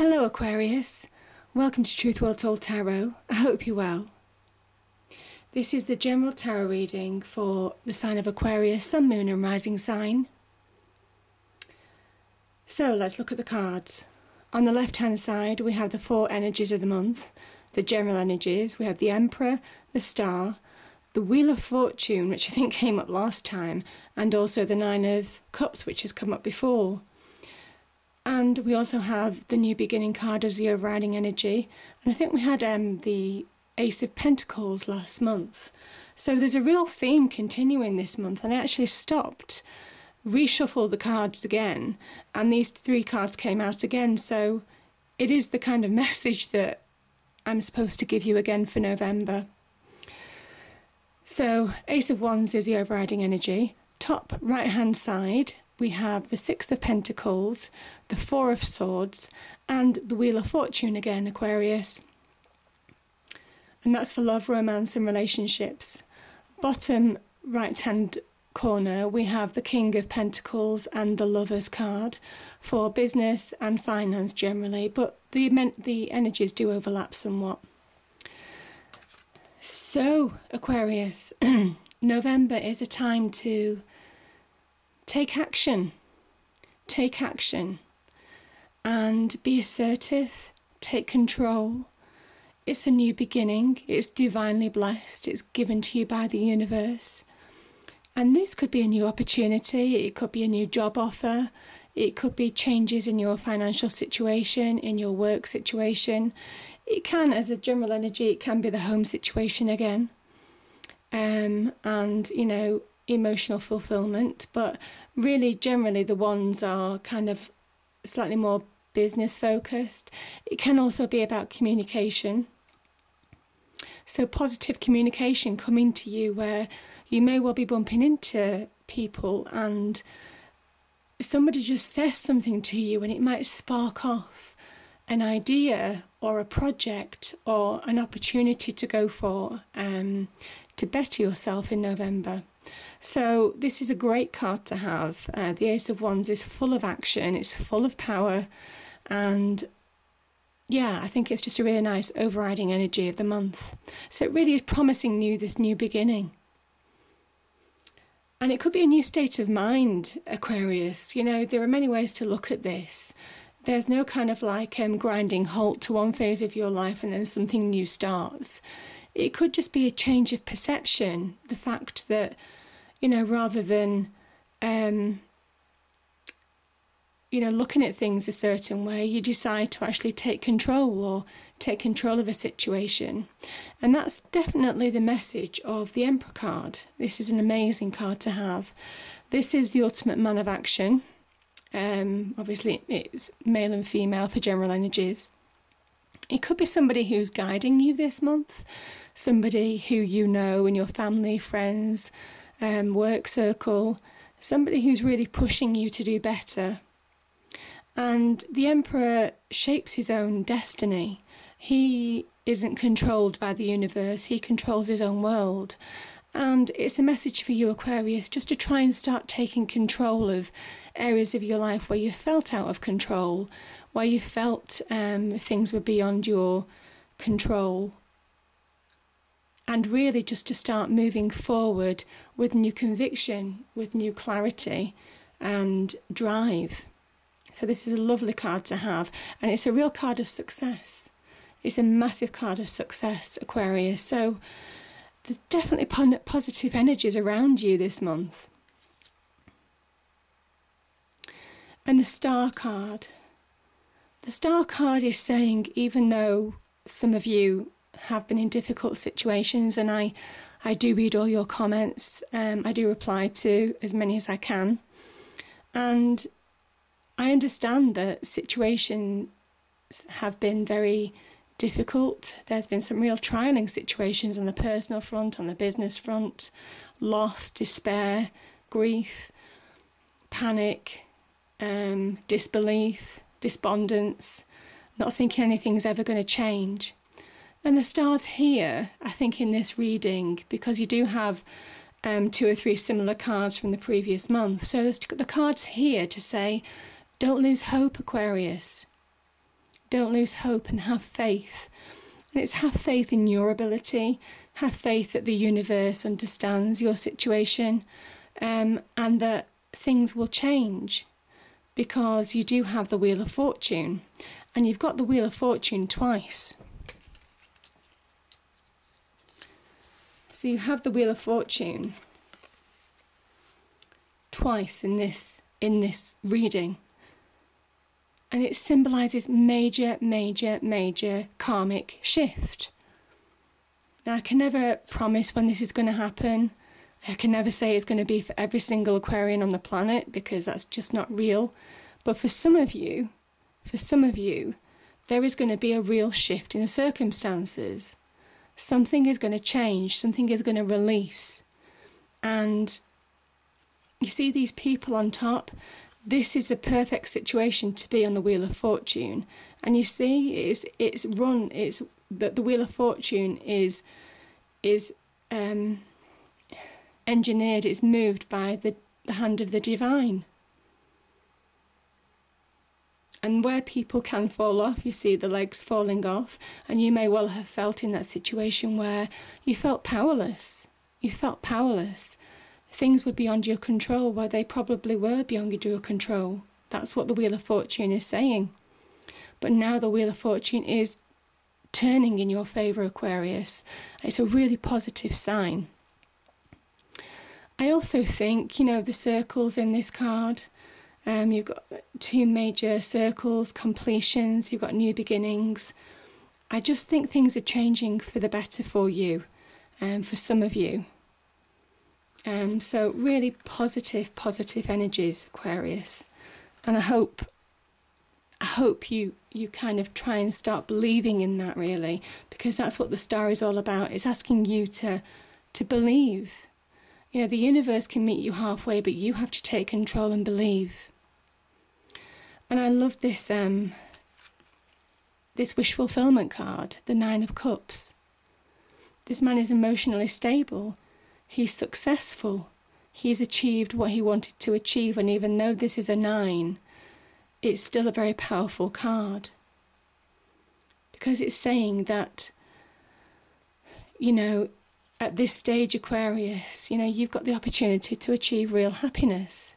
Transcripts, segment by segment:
Hello Aquarius, welcome to Truth Well Told Tarot. I hope you're well. This is the general tarot reading for the sign of Aquarius, Sun, Moon and Rising sign. So let's look at the cards. On the left hand side we have the four energies of the month, the general energies. We have the Emperor, the Star, the Wheel of Fortune, which I think came up last time, and also the Nine of Cups, which has come up before. And we also have the New Beginning card as the overriding energy. And I think we had the Ace of Pentacles last month. So there's a real theme continuing this month. And I actually stopped, reshuffled the cards again, and these three cards came out again. So it is the kind of message that I'm supposed to give you again for November. So Ace of Wands is the overriding energy. Top right hand side we have the Six of Pentacles, the Four of Swords, and the Wheel of Fortune again, Aquarius. And that's for love, romance and relationships. Bottom right-hand corner, we have the King of Pentacles and the Lovers card for business and finance generally, but the energies do overlap somewhat. So, Aquarius, November is a time to take action and be assertive, take control. It's a new beginning, it's divinely blessed, it's given to you by the universe. And this could be a new opportunity, it could be a new job offer, it could be changes in your financial situation, in your work situation. It can, as a general energy, it can be the home situation again. And, you know, emotional fulfillment, but really generally the ones are kind of slightly more business focused. It can also be about communication. So positive communication coming to you where you may well be bumping into people and somebody just says something to you and it might spark off an idea or a project or an opportunity to go for to better yourself in November. So this is a great card to have. The Ace of Wands is full of action, it's full of power, and yeah, I think it's just a really nice overriding energy of the month. So it really is promising you this new beginning. And it could be a new state of mind, Aquarius. You know, there are many ways to look at this. There's no kind of like grinding halt to one phase of your life and then something new starts. It could just be a change of perception. The fact that, you know, rather than, you know, looking at things a certain way, you decide to actually take control or take control of a situation. And that's definitely the message of the Emperor card. This is an amazing card to have. This is the ultimate man of action. Obviously, it's male and female for general energies. It could be somebody who's guiding you this month, somebody who you know in your family, friends, work circle, somebody who's really pushing you to do better. And the Emperor shapes his own destiny. He isn't controlled by the universe, he controls his own world. And it's a message for you, Aquarius, just to try and start taking control of areas of your life where you felt out of control, where you felt things were beyond your control. And really just to start moving forward with new conviction, with new clarity and drive. So this is a lovely card to have, and it's a real card of success. It's a massive card of success, Aquarius. So there's definitely positive energies around you this month. And the Star card. The Star card is saying, even though some of you have been in difficult situations, and I do read all your comments, I do reply to as many as I can, and I understand that situations have been very difficult. There's been some real trying situations on the personal front, on the business front, loss, despair, grief, panic, disbelief, despondence, not thinking anything's ever going to change. And the Star's here, I think, in this reading, because you do have 2 or 3 similar cards from the previous month. So there's the cards here to say, don't lose hope, Aquarius. don't lose hope, and have faith. And it's have faith in your ability, have faith that the universe understands your situation, and that things will change, because you do have the Wheel of Fortune, and you've got the Wheel of Fortune twice. So you have the Wheel of Fortune twice in this reading, and it symbolises major karmic shift. Now, I can never promise when this is going to happen. I can never say it's going to be for every single Aquarian on the planet, because that's just not real. But for some of you, there is going to be a real shift in the circumstances. Something is going to change, something is going to release. And you see these people on top, this is a perfect situation to be on the Wheel of Fortune. And you see, the Wheel of Fortune is engineered, it's moved by the hand of the divine. And where people can fall off, you see the legs falling off, and you may well have felt in that situation where you felt powerless. Things were beyond your control, where they probably were beyond your control. That's what the Wheel of Fortune is saying. But now the Wheel of Fortune is turning in your favour, Aquarius. It's a really positive sign. I also think, the circles in this card, you've got two major circles, completions, you've got new beginnings. I just think things are changing for the better for you, for some of you. So really positive energies, Aquarius. And I hope you kind of try and start believing in that, really, because that's what the star is all about. It's asking you to believe. The universe can meet you halfway, but you have to take control and believe. And I love this wish fulfillment card, the 9 of Cups. This man is emotionally stable. He's successful. He's achieved what he wanted to achieve, and even though this is a 9, it's still a very powerful card. Because it's saying that, at this stage, Aquarius, you've got the opportunity to achieve real happiness.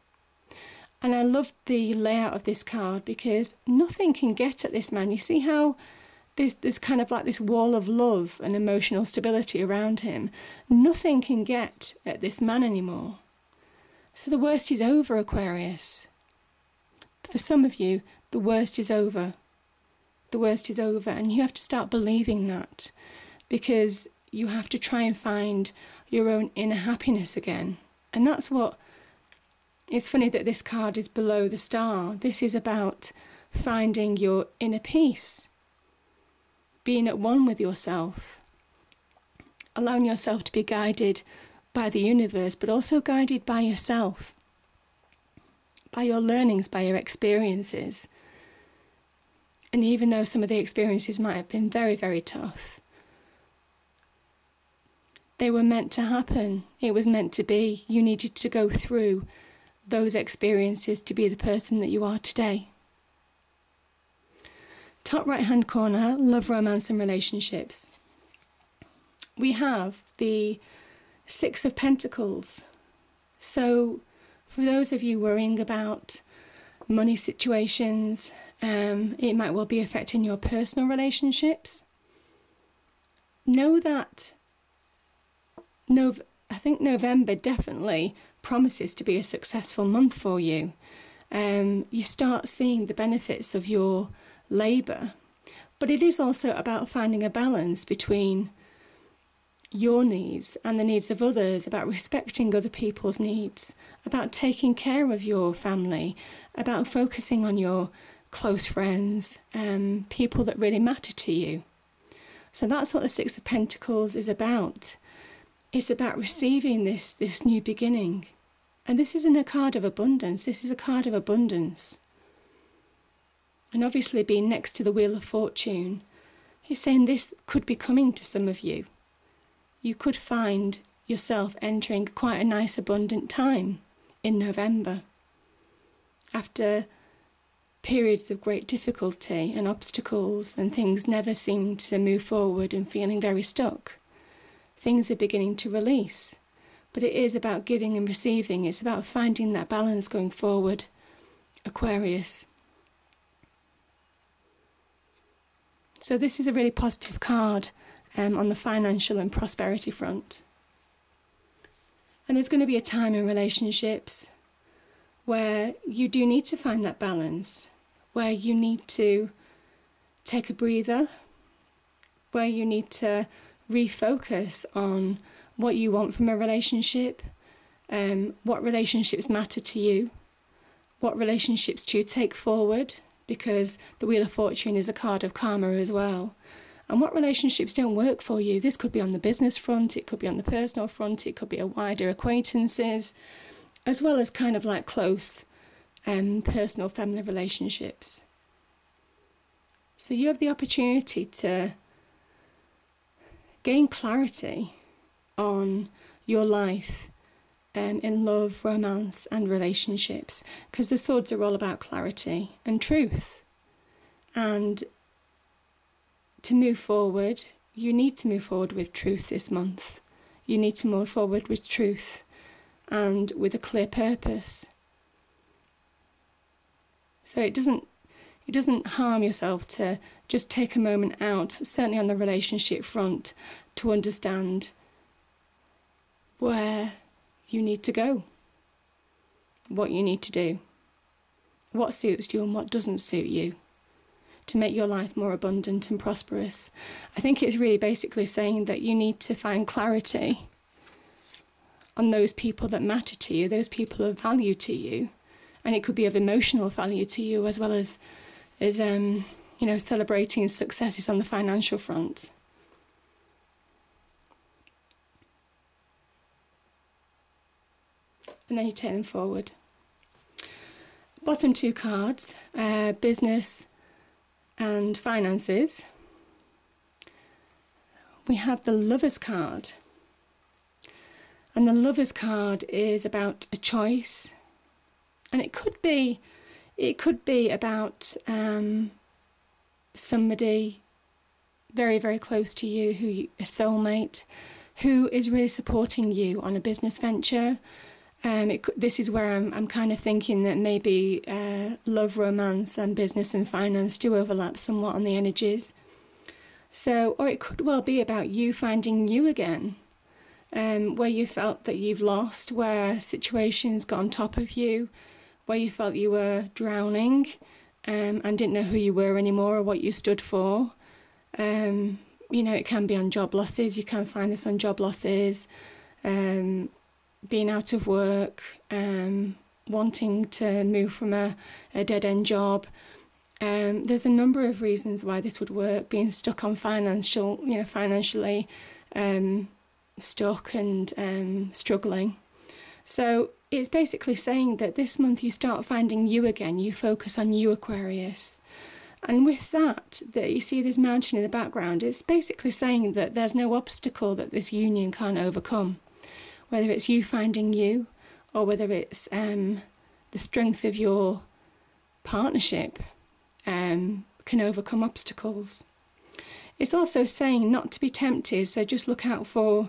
And I love the layout of this card, because nothing can get at this man. You see how there's kind of like this wall of love and emotional stability around him. Nothing can get at this man anymore. So the worst is over, Aquarius. For some of you, the worst is over. The worst is over, and you have to start believing that, because you have to try and find your own inner happiness again. And that's what... It's funny that this card is below the star. This is about finding your inner peace, being at one with yourself, allowing yourself to be guided by the universe, but also guided by yourself, by your learnings, by your experiences. And even though some of the experiences might have been very, very tough, they were meant to happen. It was meant to be. You needed to go through those experiences to be the person that you are today. Top right hand corner, love, romance and relationships. We have the 6 of Pentacles. So for those of you worrying about money situations, it might well be affecting your personal relationships. Know that I think November definitely promises to be a successful month for you. You start seeing the benefits of your labour, but it is also about finding a balance between your needs and the needs of others, about respecting other people's needs, about taking care of your family, about focusing on your close friends, people that really matter to you. So that's what the 6 of Pentacles is about. It's about receiving this new beginning. And this isn't a card of abundance. This is a card of abundance. And obviously being next to the Wheel of Fortune, he's saying this could be coming to some of you. You could find yourself entering quite a nice abundant time in November. After periods of great difficulty and obstacles, and things never seem to move forward and feeling very stuck. Things are beginning to release, but it is about giving and receiving. It's about finding that balance going forward, Aquarius. So this is a really positive card on the financial and prosperity front. And there's going to be a time in relationships where you do need to find that balance, where you need to take a breather, where you need to refocus on what you want from a relationship, what relationships matter to you, what relationships do you take forward, because the Wheel of Fortune is a card of karma as well, and what relationships don't work for you. This could be on the business front, it could be on the personal front, it could be a wider acquaintances, as well as kind of like close personal family relationships. So you have the opportunity to gain clarity on your life in love, romance and relationships, because the swords are all about clarity and truth. And to move forward, you need to move forward with truth this month. You need to move forward with truth and with a clear purpose. So it doesn't harm yourself to just take a moment out, certainly on the relationship front, to understand where you need to go, what you need to do, what suits you and what doesn't suit you, to make your life more abundant and prosperous. I think it's really basically saying that you need to find clarity on those people that matter to you, those people of value to you, and it could be of emotional value to you, as well as celebrating successes on the financial front. And then you take them forward. Bottom two cards, business and finances. We have the Lover's card. And the Lover's card is about a choice. And it could be about somebody very, very close to you, a soulmate, who is really supporting you on a business venture. This is where I'm kind of thinking that maybe love, romance and business and finance do overlap somewhat on the energies. So, or it could well be about you finding you again, where you felt that you've lost, where situations got on top of you, where you felt you were drowning and didn't know who you were anymore or what you stood for. It can be on job losses. You can find this on job losses, being out of work, wanting to move from a dead-end job. There's a number of reasons why this would work. Being stuck on financially stuck and struggling. So it's basically saying that this month you start finding you again. You focus on you, Aquarius. And with that you see this mountain in the background, it's basically saying that there's no obstacle that this union can't overcome. Whether it's you finding you, or whether it's the strength of your partnership can overcome obstacles. It's also saying not to be tempted, so just look out for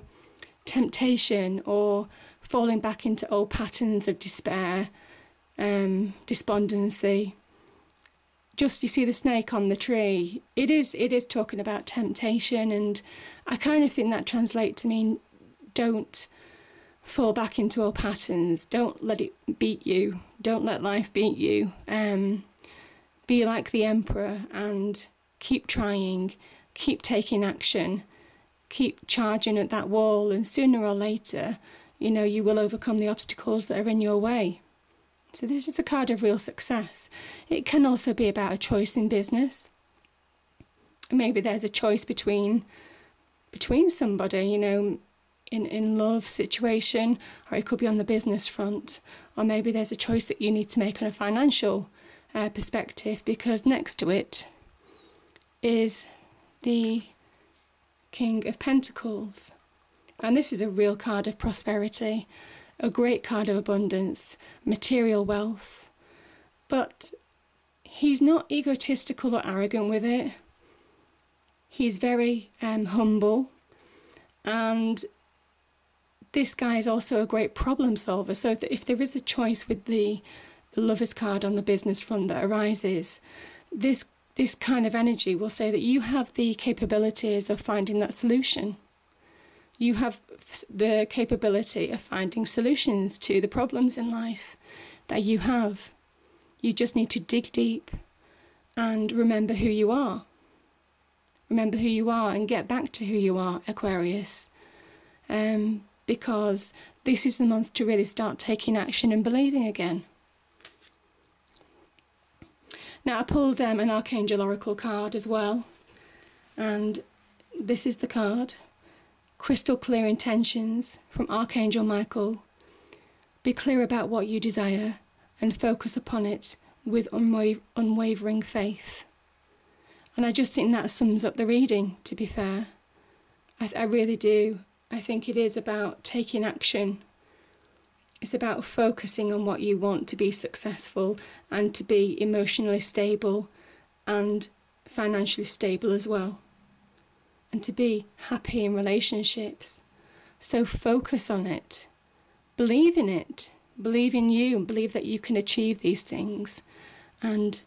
temptation or falling back into old patterns of despair, despondency. Just, you see the snake on the tree, it is talking about temptation, and I kind of think that translates to mean don't fall back into old patterns. Don't let it beat you. Don't let life beat you. Be like the Emperor and keep trying, keep taking action, keep charging at that wall, and sooner or later, you will overcome the obstacles that are in your way. So this is a card of real success. It can also be about a choice in business. Maybe there's a choice between somebody, in love situation, or it could be on the business front, or maybe there's a choice that you need to make on a financial perspective, because next to it is the King of Pentacles, and this is a real card of prosperity, a great card of abundance, material wealth. But he's not egotistical or arrogant with it. He's very humble, and this guy is also a great problem solver. So if there is a choice with the Lovers card on the business front that arises, this kind of energy will say that you have the capabilities of finding that solution. You have the capability of finding solutions to the problems in life that you have. You just need to dig deep and remember who you are. Remember who you are and get back to who you are, Aquarius. Because this is the month to really start taking action and believing again. Now, I pulled an Archangel Oracle card as well, and this is the card. Crystal clear intentions from Archangel Michael. Be clear about what you desire and focus upon it with unwavering faith. And I just think that sums up the reading, to be fair. I really do. I think it is about taking action. It's about focusing on what you want to be successful and to be emotionally stable and financially stable as well. And to be happy in relationships. So focus on it. Believe in it. Believe in you and believe that you can achieve these things. And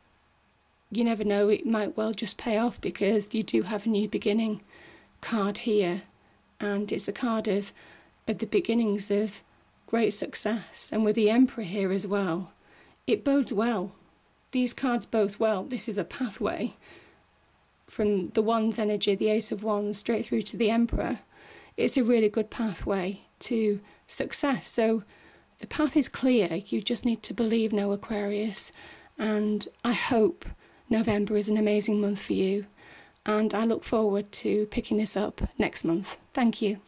you never know, it might well just pay off because you do have a new beginning card here. And it's a card of the beginnings of great success. And with the Emperor here as well, it bodes well. These cards bode well. This is a pathway from the Wands energy, the Ace of Wands, straight through to the Emperor. It's a really good pathway to success. So the path is clear. You just need to believe now, Aquarius. And I hope November is an amazing month for you. And I look forward to picking this up next month. Thank you.